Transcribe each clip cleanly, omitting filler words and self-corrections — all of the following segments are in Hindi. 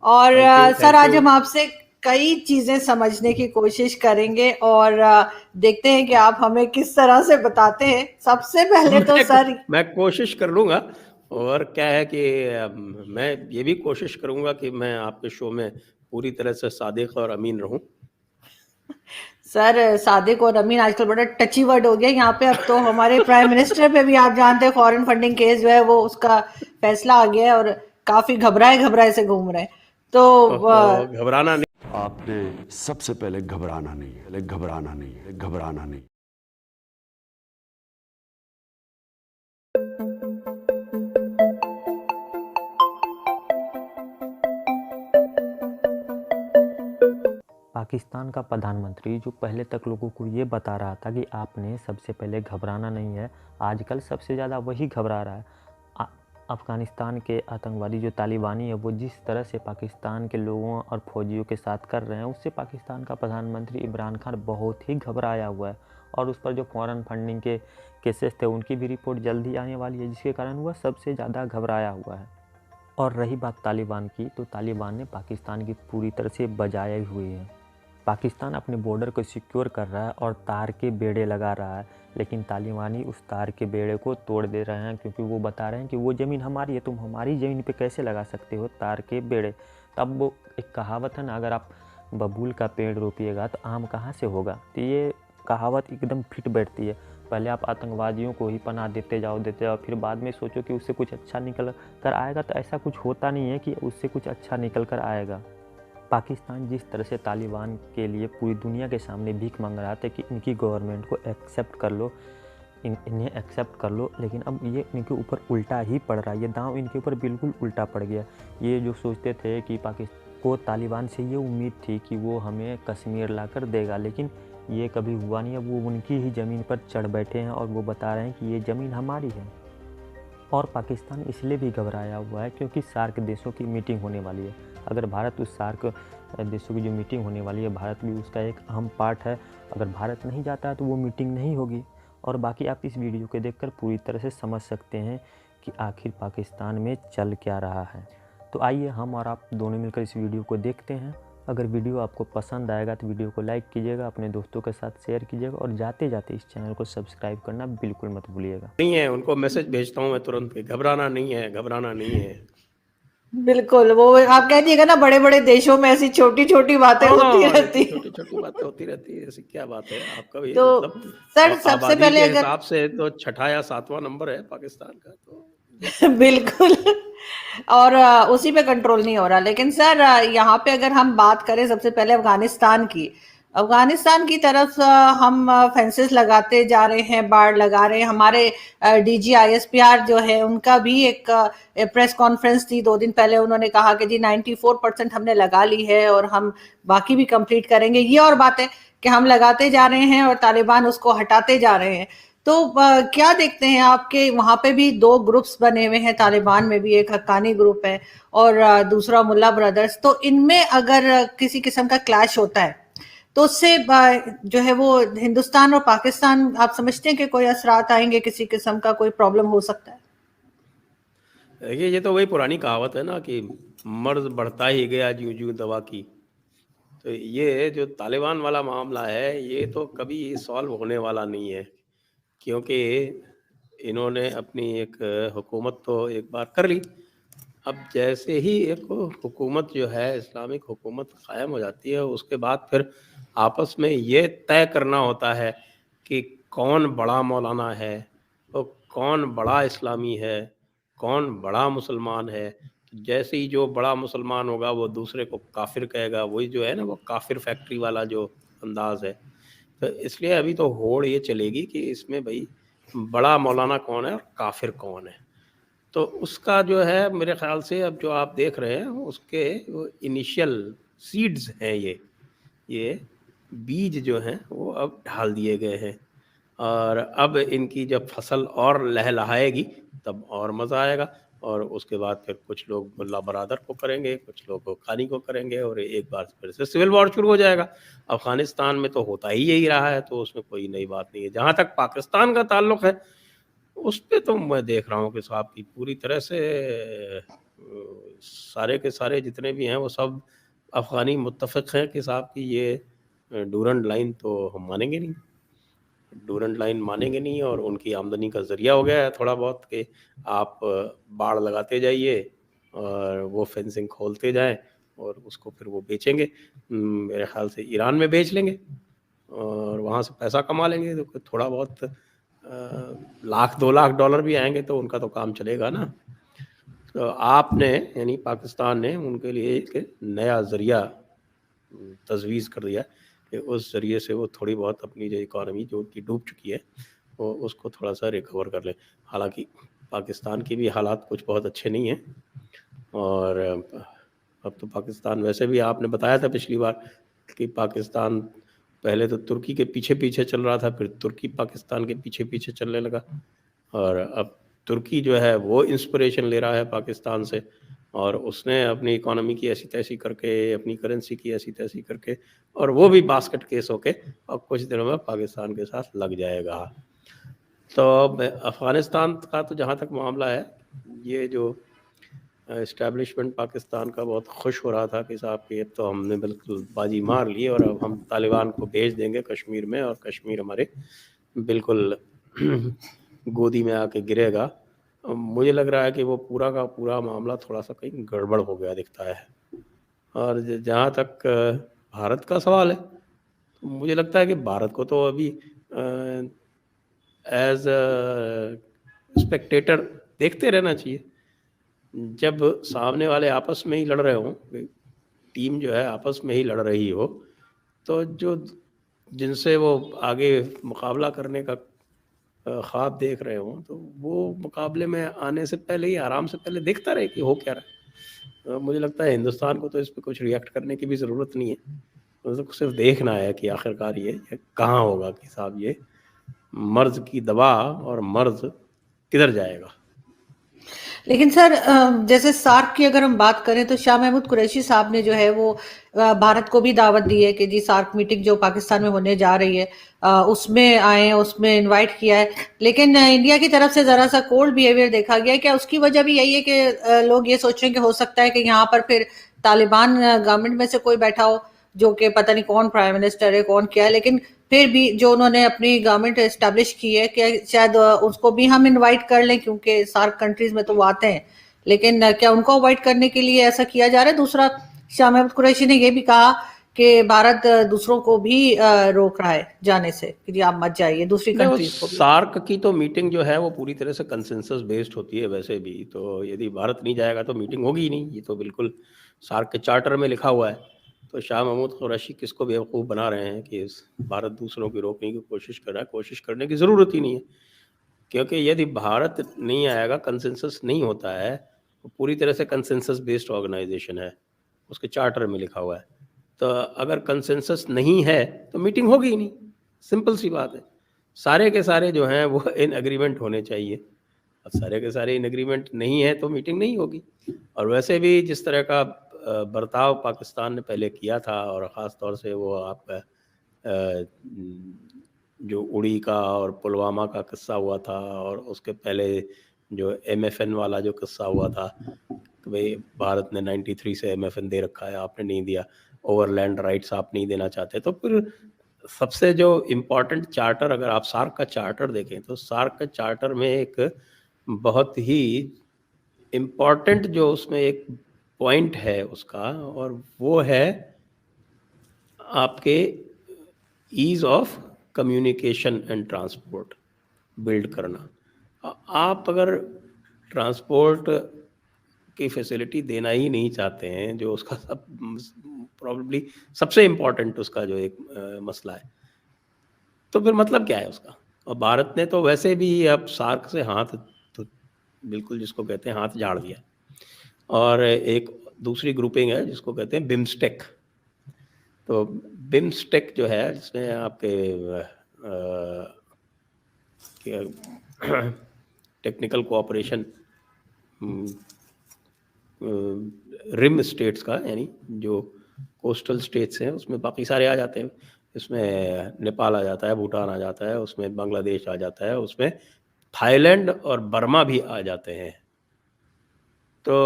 और थैंक यू, सर थैंक आज यू। हम आपसे कई चीजें समझने की कोशिश करेंगे और देखते हैं कि आप हमें किस तरह से बताते हैं। सबसे पहले तो सर मैं कोशिश कर लूँगा। और क्या है कि मैं ये भी कोशिश करूँगा कि मैं आपके शो में पूरी तरह से सादिक और अमीन रहूँ। सर सादिक और अमीन आजकल बड़ा टची वर्ड हो गया यहाँ पे। अब तो हमारे प्राइम मिनिस्टर पे भी आप जानते हैं फॉरेन फंडिंग केस जो है वो उसका फैसला आ गया है और काफी घबराए घबराए से घूम रहे हैं। तो घबराना नहीं। आपने सबसे पहले घबराना नहीं है, पहले घबराना नहीं है, घबराना नहीं। पाकिस्तान का प्रधानमंत्री जो पहले तक लोगों को ये बता रहा था कि आपने सबसे पहले घबराना नहीं है, आजकल सबसे ज़्यादा वही घबरा रहा है। अफ़गानिस्तान के आतंकवादी जो तालिबानी है वो जिस तरह से पाकिस्तान के लोगों और फौजियों के साथ कर रहे हैं उससे पाकिस्तान का प्रधानमंत्री इमरान खान बहुत ही घबराया हुआ है। और उस पर जो फॉरेन फंडिंग के केसेस थे उनकी भी रिपोर्ट जल्दी आने वाली है, जिसके कारण वह सबसे ज़्यादा घबराया हुआ है। और रही बात तालिबान की, तो तालिबान ने पाकिस्तान की पूरी तरह से बजाए हुए है। पाकिस्तान अपने बॉर्डर को सिक्योर कर रहा है और तार के बेड़े लगा रहा है, लेकिन तालिबानी उस तार के बेड़े को तोड़ दे रहे हैं, क्योंकि वो बता रहे हैं कि वो ज़मीन हमारी है, तुम हमारी ज़मीन पे कैसे लगा सकते हो तार के बेड़े। तब वो एक कहावत है ना, अगर आप बबूल का पेड़ रोपिएगा तो आम कहाँ से होगा, तो ये कहावत एकदम फिट बैठती है। पहले आप आतंकवादियों को ही पनाह देते जाओ, फिर बाद में सोचो कि उससे कुछ अच्छा निकल कर आएगा, तो ऐसा कुछ होता नहीं है कि उससे कुछ अच्छा निकल कर आएगा। पाकिस्तान जिस तरह से तालिबान के लिए पूरी दुनिया के सामने भीख मांग रहा था कि इनकी गवर्नमेंट को एक्सेप्ट कर लो, इन्हें एक्सेप्ट कर लो, लेकिन अब ये इनके ऊपर उल्टा ही पड़ रहा है। ये दांव इनके ऊपर बिल्कुल उल्टा पड़ गया। ये जो सोचते थे कि पाकिस्तान को तालिबान से ये उम्मीद थी कि वो हमें कश्मीर ला कर देगा, लेकिन ये कभी हुआ नहीं। अब वो उनकी ही ज़मीन पर चढ़ बैठे हैं और वो बता रहे हैं कि ये ज़मीन हमारी है। और पाकिस्तान इसलिए भी घबराया हुआ है क्योंकि सार्क देशों की मीटिंग होने वाली है। अगर भारत उस सार्क देशों की जो मीटिंग होने वाली है, भारत भी उसका एक अहम पार्ट है। अगर भारत नहीं जाता है तो वो मीटिंग नहीं होगी। और बाकी आप इस वीडियो को देखकर पूरी तरह से समझ सकते हैं कि आखिर पाकिस्तान में चल क्या रहा है। तो आइए हम और आप दोनों मिलकर इस वीडियो को देखते हैं। अगर वीडियो आपको पसंद आएगा तो वीडियो को लाइक कीजिएगा, अपने दोस्तों के साथ शेयर कीजिएगा और जाते जाते इस चैनल को सब्सक्राइब करना बिल्कुल मत भूलिएगा। नहीं है, उनको मैसेज भेजता हूँ मैं तुरंत कि घबराना नहीं है, घबराना नहीं है। बिल्कुल वो आप कह दिएगा ना, बड़े बड़े देशों में ऐसी छोटी छोटी बातें होती हाँ, रहती ऐसी हैं। छोटी-छोटी बातें होती रहती है, ऐसी क्या बात है? आपका भी तो मतलब सर सबसे आबादी पहले के अगर हिसाब से तो छठा या सातवां नंबर है पाकिस्तान का, तो बिल्कुल। और उसी पे कंट्रोल नहीं हो रहा। लेकिन सर यहाँ पे अगर हम बात करें सबसे पहले अफगानिस्तान की, अफगानिस्तान की तरफ हम फेंसेस लगाते जा रहे हैं, बाढ़ लगा रहे हैं। हमारे डीजी आईएसपीआर जो है उनका भी एक प्रेस कॉन्फ्रेंस थी 2 दिन पहले। उन्होंने कहा कि जी 94% हमने लगा ली है और हम बाकी भी कंप्लीट करेंगे। ये और बात है कि हम लगाते जा रहे हैं और तालिबान उसको हटाते जा रहे हैं। तो क्या देखते हैं आपके वहां पे भी दो ग्रुप्स बने हुए हैं, तालिबान में भी एक हक्कानी ग्रुप है और दूसरा मुल्ला ब्रदर्स। तो इनमें अगर किसी किस्म का क्लैश होता है तो उससे जो है वो हिंदुस्तान और पाकिस्तान, आप समझते हैं कि कोई असरात आएंगे, किसी किस्म का कोई प्रॉब्लम हो सकता है? देखिए ये तो वही पुरानी कहावत है ना कि मर्ज़ बढ़ता ही गया ज्यों-ज्यों दवा की। तो ये जो तालिबान वाला मामला है, ये तो कभी सॉल्व होने वाला नहीं है, क्योंकि इन्होंने अपनी एक हुकूमत तो एक बार कर ली। अब जैसे ही एक हुकूमत जो है इस्लामिक हुकूमत कायम हो जाती है, उसके बाद फिर आपस में ये तय करना होता है कि कौन बड़ा मौलाना है, तो कौन बड़ा इस्लामी है, कौन बड़ा मुसलमान है। तो जैसे ही जो बड़ा मुसलमान होगा वो दूसरे को काफिर कहेगा, वही जो है ना वो काफिर फैक्ट्री वाला जो अंदाज है। तो इसलिए अभी तो होड़ ये चलेगी कि इसमें भाई बड़ा मौलाना कौन है और काफिर कौन है। तो उसका जो है मेरे ख़्याल से अब जो आप देख रहे हैं उसके वो इनिशियल सीड्स हैं ये बीज जो हैं वो अब डाल दिए गए हैं। और अब इनकी जब फसल और लहलहाएगी तब और मज़ा आएगा। और उसके बाद फिर कुछ लोग मुल्ला बरादर को करेंगे, कुछ लोग खानी को करेंगे और एक बार फिर से सिविल वॉर शुरू हो जाएगा। अफ़गानिस्तान में तो होता ही यही रहा है, तो उसमें कोई नई बात नहीं है। जहाँ तक पाकिस्तान का ताल्लुक़ है, उस पे तो मैं देख रहा हूँ कि साहब की पूरी तरह से सारे के सारे जितने भी हैं वो सब अफ़गानी मुत्तफ़िक़ हैं कि साहब कि ये डूरंड लाइन तो हम मानेंगे नहीं। डूरंड लाइन मानेंगे नहीं और उनकी आमदनी का ज़रिया हो गया है थोड़ा बहुत कि आप बाड़ लगाते जाइए और वो फेंसिंग खोलते जाएँ और उसको फिर वो बेचेंगे। मेरे ख़्याल से ईरान में बेच लेंगे और वहाँ से पैसा कमा लेंगे तो कोई थोड़ा बहुत लाख 2 लाख डॉलर भी आएँगे तो उनका तो काम चलेगा ना। तो आपने यानी पाकिस्तान ने उनके लिए एक नया ज़रिया तजवीज़ कर दिया कि उस ज़रिए से वो थोड़ी बहुत अपनी जो इकॉनमी जो कि डूब चुकी है वो उसको थोड़ा-सा रिकवर कर लें। हालाँकि पाकिस्तान के भी हालात कुछ बहुत अच्छे नहीं हैं और अब तो पाकिस्तान वैसे भी आपने बताया था पिछली बार कि पाकिस्तान पहले तो तुर्की के पीछे-पीछे चल रहा था, फिर तुर्की पाकिस्तान के पीछे-पीछे चलने लगा और अब तुर्की जो है वो इंस्पिरेशन ले रहा है पाकिस्तान से और उसने अपनी इकोनॉमी की ऐसी-तैसी करके, अपनी करेंसी की ऐसी-तैसी करके और वो भी बास्केट केस होके और कुछ दिनों में पाकिस्तान के साथ लग जाएगा। तो अफ़गानिस्तान का तो जहाँ तक मामला है, ये जो एस्टैब्लिशमेंट पाकिस्तान का बहुत खुश हो रहा था कि साहब कि अब तो हमने बिल्कुल बाजी मार ली और अब हम तालिबान को भेज देंगे कश्मीर में और कश्मीर हमारे बिल्कुल गोदी में आके गिरेगा। मुझे लग रहा है कि वो पूरा का पूरा मामला थोड़ा-सा कहीं गड़बड़ हो गया दिखता है। और जहाँ तक भारत का सवाल है, तो मुझे लगता है कि भारत को तो अभी एज़ अ स्पेक्टेटर देखते रहना चाहिए। जब सामने वाले आपस में ही लड़ रहे हों, टीम जो है आपस में ही लड़ रही हो, तो जो जिनसे वो आगे मुकाबला करने का ख्वाब देख रहे हों, तो वो मुकाबले में आने से पहले ही आराम से पहले देखता रहे कि हो क्या रहा है। मुझे लगता है हिंदुस्तान को तो इस पे कुछ रिएक्ट करने की भी ज़रूरत नहीं है। उसको सिर्फ देखना है कि आखिरकार ये कहाँ होगा कि साहब ये मर्ज़ की दवा और मर्ज़ किधर जाएगा। लेकिन सर जैसे सार्क की अगर हम बात करें तो शाह महमूद कुरैशी साहब ने जो है वो भारत को भी दावत दी है कि जी सार्क मीटिंग जो पाकिस्तान में होने जा रही है उसमें आए, उसमें इनवाइट किया है। लेकिन इंडिया की तरफ से जरा सा कोल्ड बिहेवियर देखा गया है। क्या उसकी वजह भी यही है कि लोग ये सोच रहे हैं कि हो सकता है कि यहाँ पर फिर तालिबान गवर्नमेंट में से कोई बैठा हो जो कि पता नहीं कौन प्राइम मिनिस्टर है, कौन क्या है, लेकिन फिर भी जो उन्होंने अपनी गवर्नमेंट एस्टेब्लिश की है कि शायद उसको भी हम इनवाइट कर लें क्योंकि सार्क कंट्रीज में तो वो आते हैं। लेकिन क्या उनको अवॉइड करने के लिए ऐसा किया जा रहा है? दूसरा, शाह महमूद कुरैशी ने ये भी कहा कि भारत दूसरों को भी रोक रहा है जाने से कि जी आप मत जाइए, दूसरी नहीं, वो कंट्रीज को भी। सार्क की तो मीटिंग जो है वो पूरी तरह से कंसेंसस बेस्ड होती है वैसे भी। तो यदि भारत नहीं जाएगा तो मीटिंग होगी ही नहीं। ये तो बिल्कुल सार्क के चार्टर में लिखा हुआ है। तो शाह महमूद कुरैशी किसको बेवकूफ़ बना रहे हैं कि भारत दूसरों की रोकने की कोशिश कर रहा है। कोशिश करने की ज़रूरत ही नहीं है, क्योंकि यदि भारत नहीं आएगा, कंसेंसस नहीं होता है, तो पूरी तरह से कंसेंसस बेस्ड ऑर्गेनाइजेशन है, उसके चार्टर में लिखा हुआ है। तो अगर कंसेंसस नहीं है तो मीटिंग होगी ही नहीं, सिंपल सी बात है। सारे के सारे जो हैं वो इन एग्रीमेंट होने चाहिए और सारे के सारे इन एग्रीमेंट नहीं है तो मीटिंग नहीं होगी। और वैसे भी जिस तरह का बर्ताव पाकिस्तान ने पहले किया था और ख़ास तौर से वो आपका जो उड़ी का और पुलवामा का किस्सा हुआ था और उसके पहले जो MFN वाला जो किस्सा हुआ था कि भाई भारत ने 93 से MFN दे रखा है, आपने नहीं दिया, ओवरलैंड राइट्स आप नहीं देना चाहते। तो फिर सबसे जो इम्पोर्टेंट चार्टर, अगर आप सार्क का चार्टर देखें तो सार्क के चार्टर में एक बहुत ही इम्पोर्टेंट जो उसमें एक पॉइंट है उसका, और वो है आपके ease of communication and transport build करना। आप अगर ट्रांसपोर्ट की फैसिलिटी देना ही नहीं चाहते हैं, जो उसका सब प्रॉब्ली सबसे इम्पोर्टेंट उसका जो एक मसला है, तो फिर मतलब क्या है उसका। और भारत ने तो वैसे भी अब सार्क से हाथ तो बिल्कुल जिसको कहते हैं हाथ झाड़ दिया। और एक दूसरी ग्रुपिंग है जिसको कहते हैं बिम्स्टेक। तो बिम्स्टेक जो है जिसमें आपके टेक्निकल कोऑपरेशन रिम स्टेट्स का, यानी जो कोस्टल स्टेट्स हैं उसमें बाकी सारे आ जाते हैं। इसमें नेपाल आ जाता है, भूटान आ जाता है, उसमें बांग्लादेश आ जाता है, उसमें थाईलैंड और बर्मा भी आ जाते हैं। तो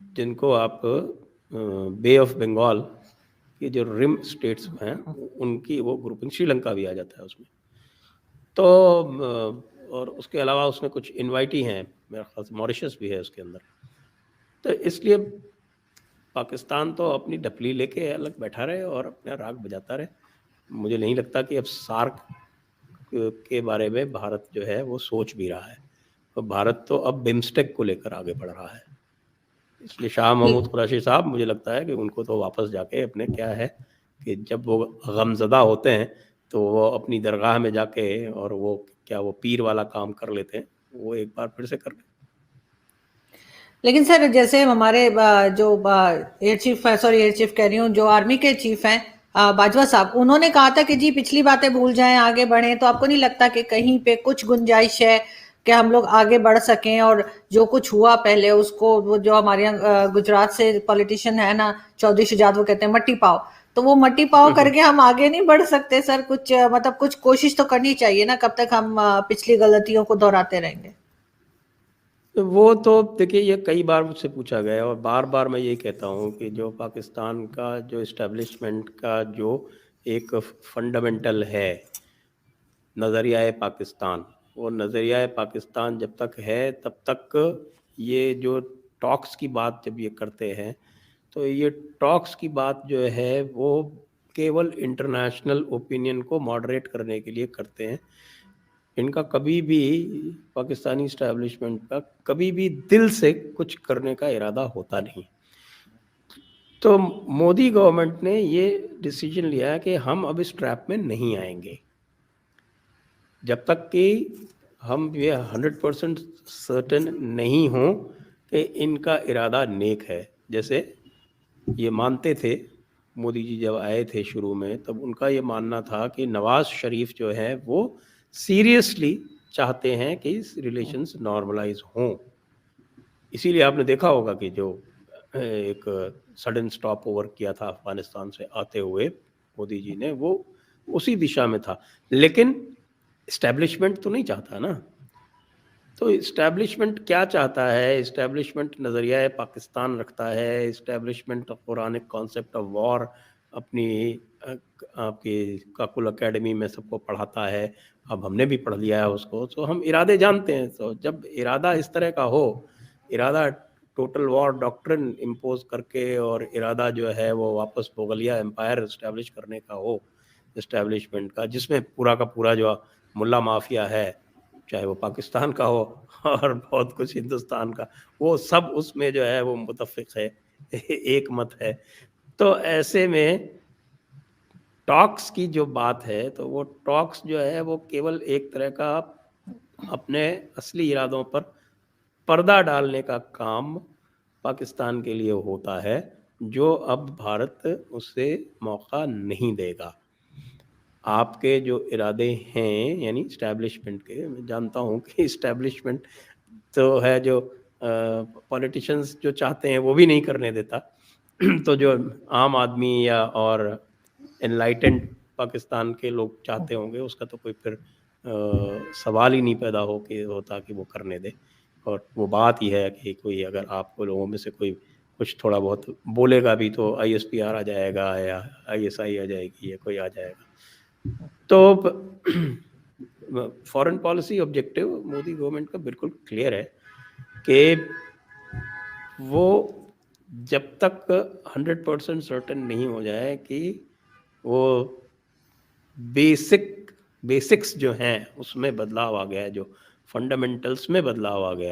जिनको आप बे ऑफ बंगाल की जो रिम स्टेट्स हैं उनकी वो ग्रुपिंग, श्रीलंका भी आ जाता है उसमें। तो और उसके अलावा उसमें कुछ इनवाइटी हैं, मेरे ख्याल से मॉरिशस भी है उसके अंदर। तो इसलिए पाकिस्तान तो अपनी ढपली लेके अलग बैठा रहे और अपना राग बजाता रहे। मुझे नहीं लगता कि अब सार्क के बारे में भारत जो है वो सोच भी रहा है। तो भारत तो अब बिम्स्टेक को लेकर आगे बढ़ रहा है। इसलिए शाह महमूद कुरैशी साहब, मुझे लगता है कि उनको तो वापस जाके अपने क्या है कि जब वो गमज़दा होते हैं तो वो अपनी दरगाह में जाके और वो क्या वो पीर वाला काम कर लेते हैं, वो एक बार फिर से कर लें। लेकिन सर जैसे हमारे जो air chief, sorry air chief कह रही हूँ, जो आर्मी के चीफ हैं बाजवा साहब, उन्होंने कहा था कि जी पिछली बातें भूल जाएं, आगे बढ़ें। तो आपको नहीं लगता कि कहीं पे कुछ गुंजाइश है कि हम लोग आगे बढ़ सकें और जो कुछ हुआ पहले उसको, वो जो हमारे यहाँ गुजरात से पॉलिटिशियन है ना चौधरी शुजात, वो कहते हैं मट्टी पाव, तो वो मट्टी पाव करके हम आगे नहीं बढ़ सकते सर? कुछ मतलब कुछ कोशिश तो करनी चाहिए ना, कब तक हम पिछली गलतियों को दोहराते रहेंगे? तो वो तो देखिए, ये कई बार मुझसे पूछा गया है और बार बार मैं यही कहता हूँ कि जो पाकिस्तान का जो इस्टेब्लिशमेंट का जो एक फंडामेंटल है नज़रिया पाकिस्तान, वो नज़रिया पाकिस्तान जब तक है तब तक ये जो टॉक्स की बात जब ये करते हैं तो ये टॉक्स की बात जो है वो केवल इंटरनेशनल ओपिनियन को मॉडरेट करने के लिए करते हैं। इनका कभी भी, पाकिस्तानी इस्टेब्लिशमेंट का कभी भी दिल से कुछ करने का इरादा होता नहीं। तो मोदी गवर्नमेंट ने ये डिसीजन लिया है कि हम अब इस ट्रैप में नहीं आएंगे जब तक कि हम ये 100% सर्टेन नहीं हों कि इनका इरादा नेक है। जैसे ये मानते थे, मोदी जी जब आए थे शुरू में, तब उनका ये मानना था कि नवाज शरीफ जो है वो सीरियसली चाहते हैं कि रिलेशंस नॉर्मलाइज हों। इसीलिए आपने देखा होगा कि जो एक सडन स्टॉप ओवर किया था अफगानिस्तान से आते हुए मोदी जी ने, वो उसी दिशा में था। लेकिन इस्टेब्लिशमेंट तो नहीं चाहता ना। तो इस्टेब्लिशमेंट क्या चाहता है? इस्टेब्लिशमेंट नज़रिया पाकिस्तान रखता है। इस्टेब्लिशमेंट पुराने कॉन्सेप्ट ऑफ वॉर अपनी आपकी काकुल एकेडमी में सबको पढ़ाता है। अब हमने भी पढ़ लिया है उसको, तो हम इरादे जानते हैं। तो जब इरादा इस तरह का हो, इरादा टोटल वॉर डॉक्ट्रिन इम्पोज करके और इरादा जो है वो वापस मुगलिया एम्पायर इस्टेब्लिश करने का हो इस्टेब्लिशमेंट का, जिसमें पूरा का पूरा जो मुल्ला माफिया है, चाहे वो पाकिस्तान का हो और बहुत कुछ हिंदुस्तान का, वो सब उसमें जो है वो मुतफ़िक़ है, एक मत है। तो ऐसे में टॉक्स की जो बात है, तो वो टॉक्स जो है वो केवल एक तरह का अपने असली इरादों पर पर्दा डालने का काम पाकिस्तान के लिए होता है, जो अब भारत उससे मौका नहीं देगा। आपके जो इरादे हैं यानी इस्टेब्लिशमेंट के, मैं जानता हूँ कि इस्टेब्लिशमेंट तो है जो पॉलिटिशियंस जो चाहते हैं वो भी नहीं करने देता। तो जो आम आदमी या और एनलाइटेंड पाकिस्तान के लोग चाहते होंगे उसका तो कोई फिर सवाल ही नहीं पैदा होता कि वो करने दे। और वो बात ही है कि कोई अगर आपको लोगों में से कोई कुछ थोड़ा बहुत बोलेगा भी तो ISPR आ जाएगा या ISI आ जाएगी या कोई आ जाएगा। तो foreign policy objective Modi government का बिल्कुल क्लियर है कि वो जब तक 100% सर्टेन नहीं हो जाए कि वो बेसिक्स जो हैं उसमें बदलाव आ गया है, जो फंडामेंटल्स में बदलाव आ गया